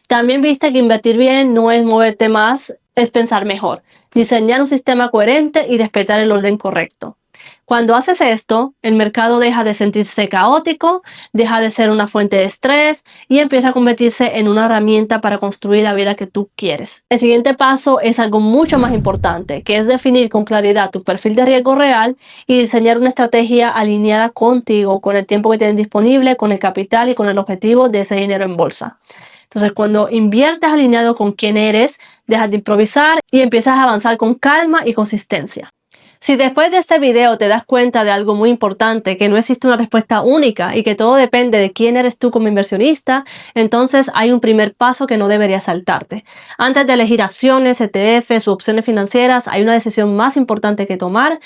También viste que invertir bien no es moverte más, es pensar mejor, diseñar un sistema coherente y respetar el orden correcto. Cuando haces esto, el mercado deja de sentirse caótico, deja de ser una fuente de estrés y empieza a convertirse en una herramienta para construir la vida que tú quieres. El siguiente paso es algo mucho más importante, que es definir con claridad tu perfil de riesgo real y diseñar una estrategia alineada contigo, con el tiempo que tienes disponible, con el capital y con el objetivo de ese dinero en bolsa. Entonces, cuando inviertes alineado con quién eres, dejas de improvisar y empiezas a avanzar con calma y consistencia. Si después de este video te das cuenta de algo muy importante, que no existe una respuesta única y que todo depende de quién eres tú como inversionista, entonces hay un primer paso que no deberías saltarte. Antes de elegir acciones, ETFs u opciones financieras, hay una decisión más importante que tomar.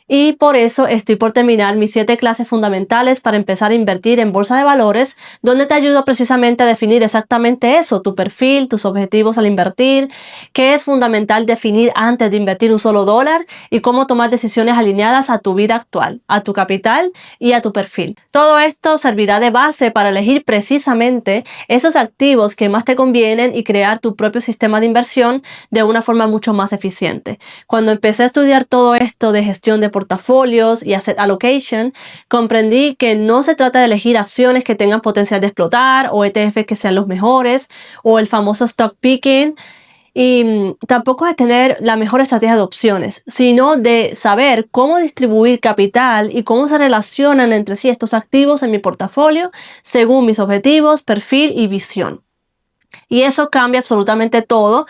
Y por eso estoy por terminar mis 7 clases fundamentales para empezar a invertir en bolsa de valores, donde te ayudo precisamente a definir exactamente eso, tu perfil, tus objetivos al invertir, qué es fundamental definir antes de invertir un solo dólar y cómo tomar decisiones alineadas a tu vida actual, a tu capital y a tu perfil. Todo esto servirá de base para elegir precisamente esos activos que más te convienen y crear tu propio sistema de inversión de una forma mucho más eficiente. Cuando empecé a estudiar todo esto de gestión de portafolios y asset allocation, comprendí que no se trata de elegir acciones que tengan potencial de explotar o ETFs que sean los mejores o el famoso stock picking, y tampoco de tener la mejor estrategia de opciones, sino de saber cómo distribuir capital y cómo se relacionan entre sí estos activos en mi portafolio según mis objetivos, perfil y visión. Y eso cambia absolutamente todo,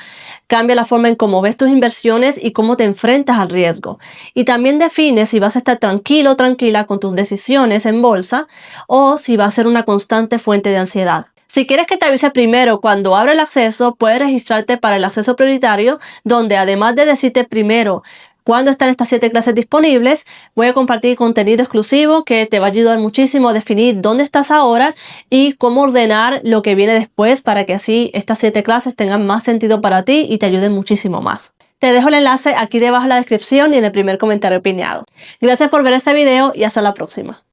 cambia la forma en cómo ves tus inversiones y cómo te enfrentas al riesgo. Y también define si vas a estar tranquilo o tranquila con tus decisiones en bolsa o si va a ser una constante fuente de ansiedad. Si quieres que te avise primero cuando abra el acceso, puedes registrarte para el acceso prioritario, donde además de decirte primero cuándo están estas 7 clases disponibles, voy a compartir contenido exclusivo que te va a ayudar muchísimo a definir dónde estás ahora y cómo ordenar lo que viene después para que así estas 7 clases tengan más sentido para ti y te ayuden muchísimo más. Te dejo el enlace aquí debajo en la descripción y en el primer comentario pineado. Gracias por ver este video y hasta la próxima.